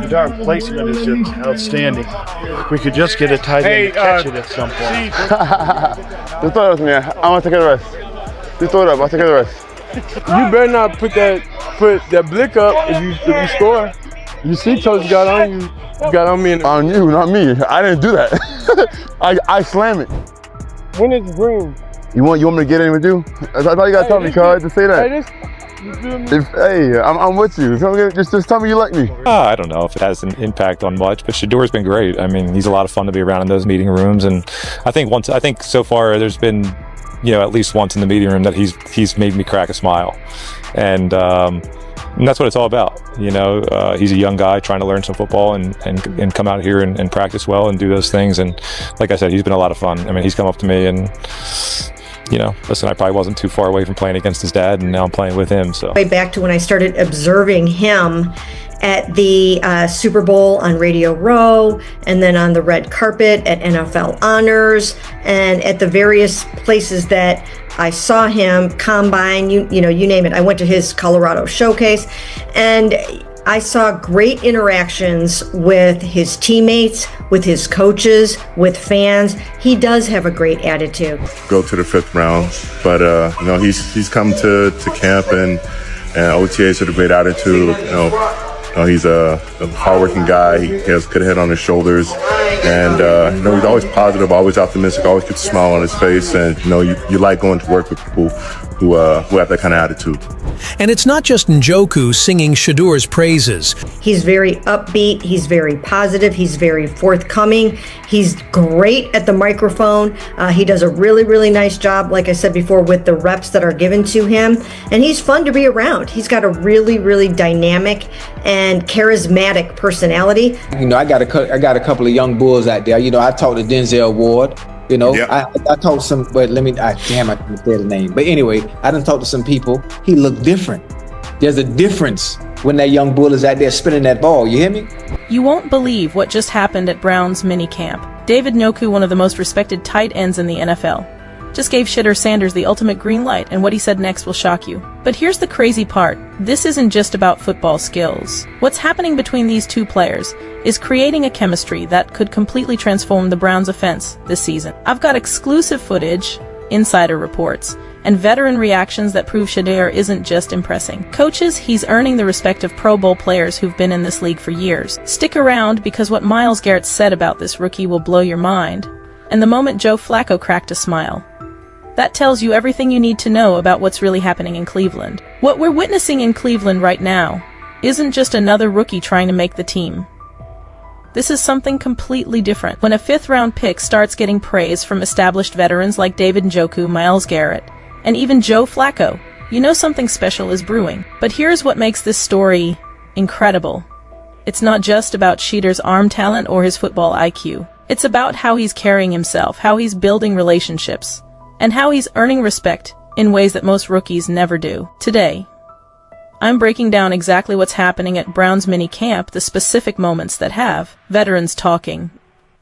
Shedeur placement is just outstanding. We could just get a tight end to catch it at some point. Just throw it up to me. I want to take care of the rest. Just throw it up. I'll take care of the rest. You better not put that blick up if you score. You see, Coach got on you. Got on me. On you, not me. I didn't do that. I slam it. When is green? You want me to get in with you? That's all you gotta tell me, cuz. Just say that. Hey, I'm with you. Just tell me you like me. I don't know if it has an impact on much, but Shedeur's been great. I mean, he's a lot of fun to be around in those meeting rooms, and I think so far there's been, at least once in the meeting room that he's made me crack a smile, and that's what it's all about. He's a young guy trying to learn some football and come out here and practice well and do those things. And like I said, he's been a lot of fun. I mean, he's come up to me and, listen, I probably wasn't too far away from playing against his dad, and now I'm playing with him. So way back to when I started observing him at the Super Bowl on Radio Row, and then on the red carpet at NFL Honors, and at the various places that I saw him, Combine, you name it. I went to his Colorado showcase, and I saw great interactions with his teammates, with his coaches, with fans. He does have a great attitude. Go to the 5th round, but he's come to camp and OTAs with a great attitude. He's a hardworking guy. He has a good head on his shoulders, and he's always positive, always optimistic, always keeps a smile on his face. And you like going to work with people who have that kind of attitude. And it's not just Njoku singing Shedeur's praises. He's very upbeat. He's very positive. He's very forthcoming. He's great at the microphone. He does a really, really nice job, like I said before, with the reps that are given to him. And he's fun to be around. He's got a really, really dynamic and charismatic personality. I got a couple of young bulls out there. I talked to Denzel Ward. Yep. I talked to some, but I can't say the name. But anyway, I done talked to some people. He looked different. There's a difference when that young bull is out there spinning that ball. You hear me? You won't believe what just happened at Brown's minicamp. David Njoku, one of the most respected tight ends in the NFL, just gave Shedeur Sanders the ultimate green light, and what he said next will shock you. But here's the crazy part. This isn't just about football skills. What's happening between these two players is creating a chemistry that could completely transform the Browns' offense this season. I've got exclusive footage, insider reports, and veteran reactions that prove Shedeur isn't just impressing coaches, he's earning the respect of Pro Bowl players who've been in this league for years. Stick around, because what Garrett said about this rookie will blow your mind. And the moment Joe Flacco cracked a smile, that tells you everything you need to know about what's really happening in Cleveland. What we're witnessing in Cleveland right now isn't just another rookie trying to make the team. This is something completely different. When a 5th-round pick starts getting praise from established veterans like David Njoku, Garrett, and even Joe Flacco, something special is brewing. But here's what makes this story incredible. It's not just about Shedeur's arm talent or his football IQ. It's about how he's carrying himself, how he's building relationships, and how he's earning respect in ways that most rookies never do. Today, I'm breaking down exactly what's happening at Brown's mini camp, the specific moments that have veterans talking,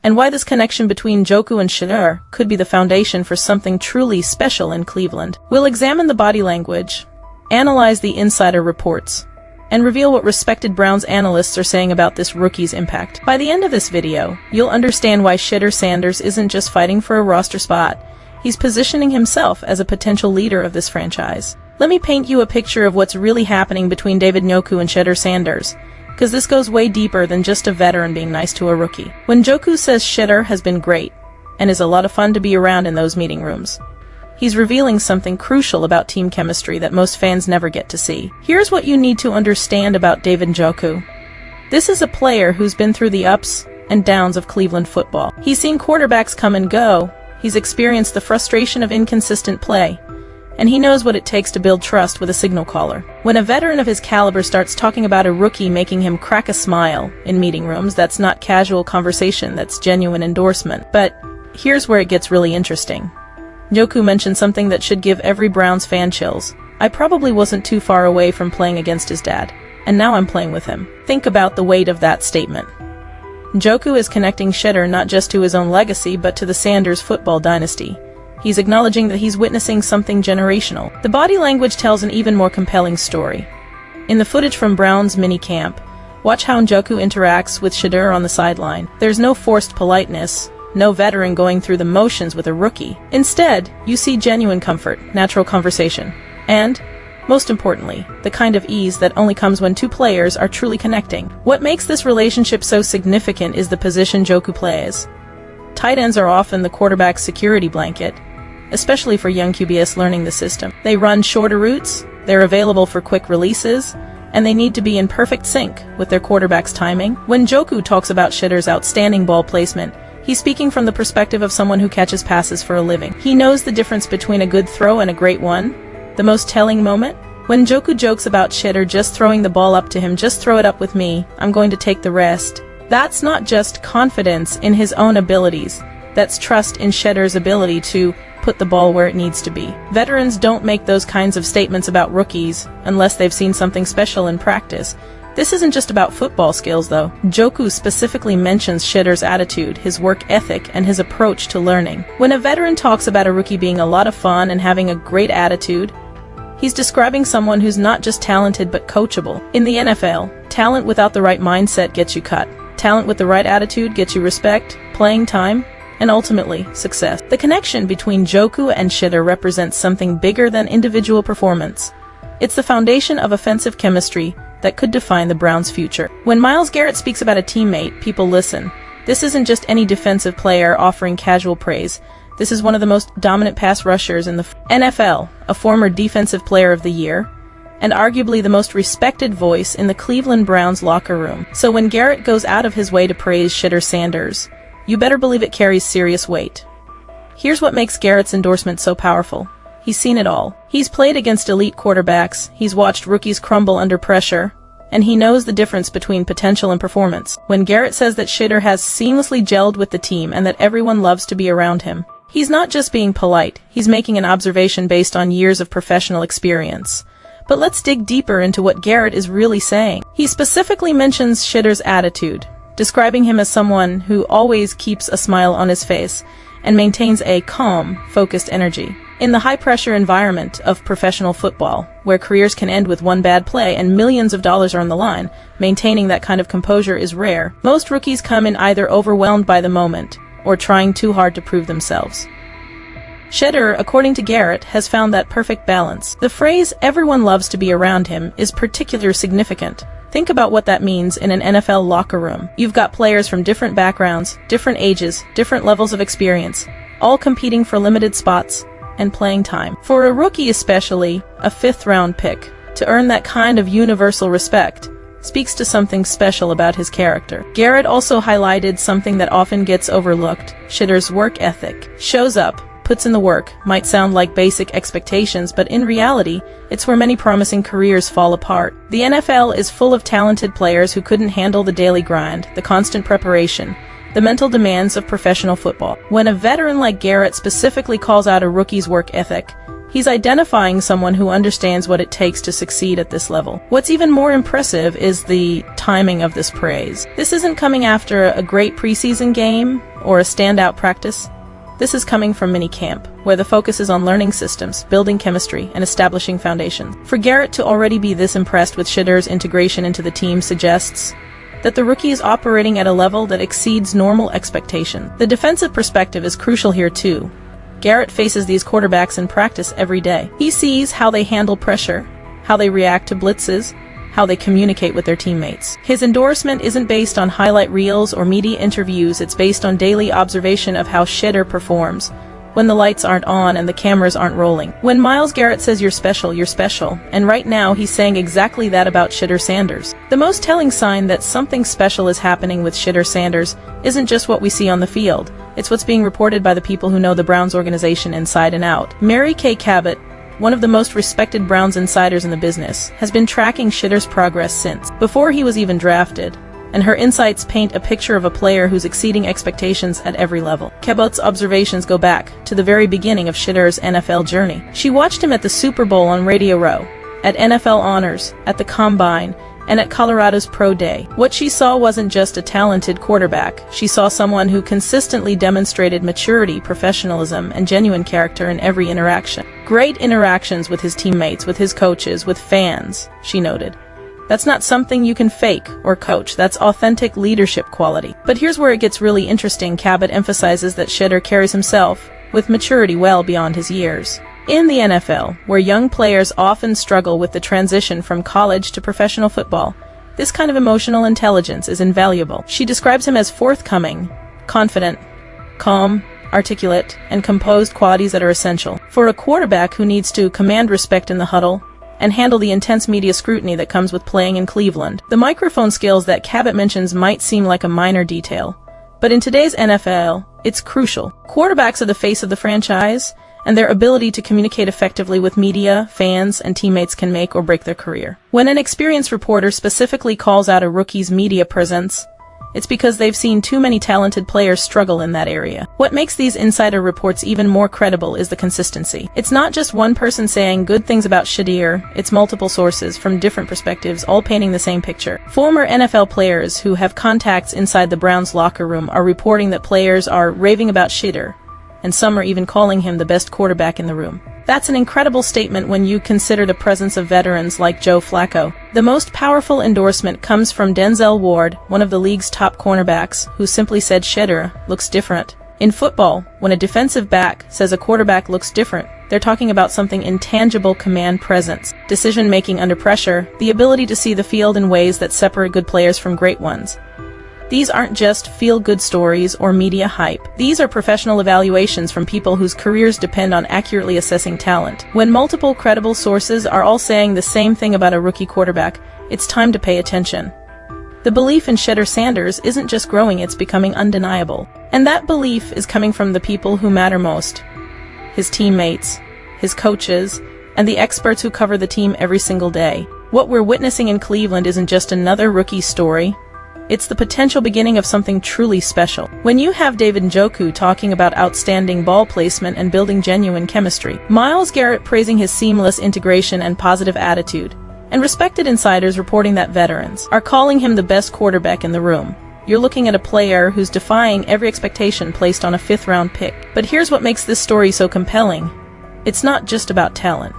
and why this connection between Njoku and Shedeur could be the foundation for something truly special in Cleveland. We'll examine the body language, analyze the insider reports, and reveal what respected Browns analysts are saying about this rookie's impact. By the end of this video, you'll understand why Shedeur Sanders isn't just fighting for a roster spot. He's positioning himself as a potential leader of this franchise. Let me paint you a picture of what's really happening between David Njoku and Shedeur Sanders, because this goes way deeper than just a veteran being nice to a rookie. When Njoku says Shedeur has been great, and is a lot of fun to be around in those meeting rooms, he's revealing something crucial about team chemistry that most fans never get to see. Here's what you need to understand about David Njoku. This is a player who's been through the ups and downs of Cleveland football. He's seen quarterbacks come and go. He's experienced the frustration of inconsistent play, and he knows what it takes to build trust with a signal caller. When a veteran of his caliber starts talking about a rookie making him crack a smile in meeting rooms, that's not casual conversation, that's genuine endorsement. But here's where it gets really interesting. Njoku mentioned something that should give every Browns fan chills. I probably wasn't too far away from playing against his dad, and now I'm playing with him. Think about the weight of that statement. Njoku is connecting Shedeur not just to his own legacy, but to the Sanders football dynasty. He's acknowledging that he's witnessing something generational. The body language tells an even more compelling story. In the footage from Brown's mini camp, Watch how Njoku interacts with Shedeur on the sideline. There's no forced politeness, no veteran going through the motions with a rookie. Instead, you see genuine comfort, natural conversation, and, most importantly, the kind of ease that only comes when two players are truly connecting. What makes this relationship so significant is the position Njoku plays. Tight ends are often the quarterback's security blanket, especially for young QBs learning the system. They run shorter routes, they're available for quick releases, and they need to be in perfect sync with their quarterback's timing. When Njoku talks about Shedeur's outstanding ball placement, he's speaking from the perspective of someone who catches passes for a living. He knows the difference between a good throw and a great one. The most telling moment? When Njoku jokes about Shedeur just throwing the ball up to him, just throw it up with me, I'm going to take the rest. That's not just confidence in his own abilities, that's trust in Shedeur's ability to put the ball where it needs to be. Veterans don't make those kinds of statements about rookies unless they've seen something special in practice. This isn't just about football skills, though. Njoku specifically mentions Shedeur's attitude, his work ethic, and his approach to learning. When a veteran talks about a rookie being a lot of fun and having a great attitude, he's describing someone who's not just talented but coachable. In the NFL, talent without the right mindset gets you cut. Talent with the right attitude gets you respect, playing time, and ultimately, success. The connection between Njoku and Shedeur represents something bigger than individual performance. It's the foundation of offensive chemistry that could define the Browns' future. When Myles Garrett speaks about a teammate, people listen. This isn't just any defensive player offering casual praise. This is one of the most dominant pass rushers in the NFL, a former Defensive Player of the Year, and arguably the most respected voice in the Cleveland Browns locker room. So when Garrett goes out of his way to praise Shedeur Sanders, you better believe it carries serious weight. Here's what makes Garrett's endorsement so powerful. He's seen it all. He's played against elite quarterbacks, he's watched rookies crumble under pressure, and he knows the difference between potential and performance. When Garrett says that Shedeur has seamlessly gelled with the team and that everyone loves to be around him, he's not just being polite, he's making an observation based on years of professional experience. But let's dig deeper into what Garrett is really saying. He specifically mentions Shedeur's attitude, describing him as someone who always keeps a smile on his face and maintains a calm, focused energy. In the high-pressure environment of professional football, where careers can end with one bad play and millions of dollars are on the line, maintaining that kind of composure is rare. Most rookies come in either overwhelmed by the moment or trying too hard to prove themselves. Shedeur, according to Garrett, has found that perfect balance. The phrase, "everyone loves to be around him," is particularly significant. Think about what that means in an NFL locker room. You've got players from different backgrounds, different ages, different levels of experience, all competing for limited spots and playing time. For a rookie especially, a fifth-round pick, to earn that kind of universal respect speaks to something special about his character. Garrett also highlighted something that often gets overlooked. Shedeur's work ethic. Shows up, puts in the work. Might sound like basic expectations, but in reality, it's where many promising careers fall apart. The NFL is full of talented players who couldn't handle the daily grind, the constant preparation, the mental demands of professional football. When a veteran like Garrett specifically calls out a rookie's work ethic, he's identifying someone who understands what it takes to succeed at this level. What's even more impressive is the timing of this praise. This isn't coming after a great preseason game or a standout practice. This is coming from minicamp, where the focus is on learning systems, building chemistry, and establishing foundations. For Garrett to already be this impressed with Shedeur's integration into the team suggests that the rookie is operating at a level that exceeds normal expectation. The defensive perspective is crucial here too. Garrett faces these quarterbacks in practice every day. He sees how they handle pressure, how they react to blitzes, how they communicate with their teammates. His endorsement isn't based on highlight reels or media interviews, it's based on daily observation of how Shedeur performs when the lights aren't on and the cameras aren't rolling. When Myles Garrett says you're special, and right now he's saying exactly that about Shedeur Sanders. The most telling sign that something special is happening with Shedeur Sanders isn't just what we see on the field, it's what's being reported by the people who know the Browns organization inside and out. Mary Kay Cabot, one of the most respected Browns insiders in the business, has been tracking Shedeur's progress since before he was even drafted, and her insights paint a picture of a player who's exceeding expectations at every level. Cabot's observations go back to the very beginning of Shedeur's NFL journey. She watched him at the Super Bowl on Radio Row, at NFL Honors, at the Combine, and at Colorado's Pro Day. What she saw wasn't just a talented quarterback, she saw someone who consistently demonstrated maturity, professionalism, and genuine character in every interaction. Great interactions with his teammates, with his coaches, with fans, she noted. That's not something you can fake or coach. That's authentic leadership quality. But here's where it gets really interesting. Cabot emphasizes that Shedeur carries himself with maturity well beyond his years. In the NFL, where young players often struggle with the transition from college to professional football, this kind of emotional intelligence is invaluable. She describes him as forthcoming, confident, calm, articulate, and composed, qualities that are essential for a quarterback who needs to command respect in the huddle and handle the intense media scrutiny that comes with playing in Cleveland. The microphone skills that Cabot mentions might seem like a minor detail, but in today's NFL, it's crucial. Quarterbacks are the face of the franchise, and their ability to communicate effectively with media, fans, and teammates can make or break their career. When an experienced reporter specifically calls out a rookie's media presence, it's because they've seen too many talented players struggle in that area. What makes these insider reports even more credible is the consistency. It's not just one person saying good things about Shedeur, it's multiple sources from different perspectives, all painting the same picture. Former NFL players who have contacts inside the Browns locker room are reporting that players are raving about Shedeur, and some are even calling him the best quarterback in the room. That's an incredible statement when you consider the presence of veterans like Joe Flacco. The most powerful endorsement comes from Denzel Ward, one of the league's top cornerbacks, who simply said Shedeur looks different. In football, when a defensive back says a quarterback looks different, they're talking about something intangible: command presence, decision-making under pressure, the ability to see the field in ways that separate good players from great ones. These aren't just feel-good stories or media hype. These are professional evaluations from people whose careers depend on accurately assessing talent. When multiple credible sources are all saying the same thing about a rookie quarterback, it's time to pay attention. The belief in Shedeur Sanders isn't just growing, it's becoming undeniable. And that belief is coming from the people who matter most: his teammates, his coaches, and the experts who cover the team every single day. What we're witnessing in Cleveland isn't just another rookie story. It's the potential beginning of something truly special. When you have David Njoku talking about outstanding ball placement and building genuine chemistry, Myles Garrett praising his seamless integration and positive attitude, and respected insiders reporting that veterans are calling him the best quarterback in the room, you're looking at a player who's defying every expectation placed on a fifth-round pick. But here's what makes this story so compelling. It's not just about talent.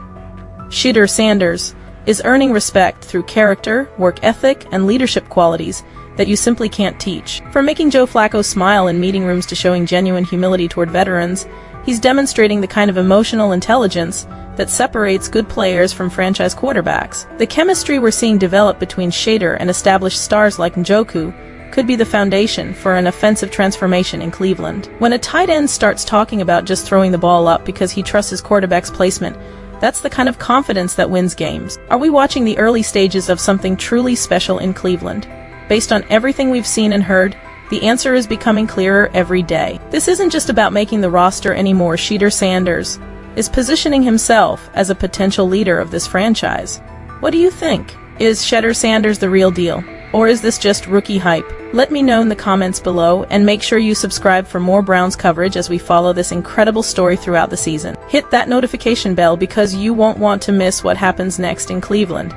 Shedeur Sanders is earning respect through character, work ethic, and leadership qualities that you simply can't teach. From making Joe Flacco smile in meeting rooms to showing genuine humility toward veterans, he's demonstrating the kind of emotional intelligence that separates good players from franchise quarterbacks. The chemistry we're seeing develop between Shedeur and established stars like Njoku could be the foundation for an offensive transformation in Cleveland. When a tight end starts talking about just throwing the ball up because he trusts his quarterback's placement, that's the kind of confidence that wins games. Are we watching the early stages of something truly special in Cleveland? Based on everything we've seen and heard, the answer is becoming clearer every day. This isn't just about making the roster anymore. Shedeur Sanders is positioning himself as a potential leader of this franchise. What do you think? Is Shedeur Sanders the real deal? Or is this just rookie hype? Let me know in the comments below, and make sure you subscribe for more Browns coverage as we follow this incredible story throughout the season. Hit that notification bell because you won't want to miss what happens next in Cleveland.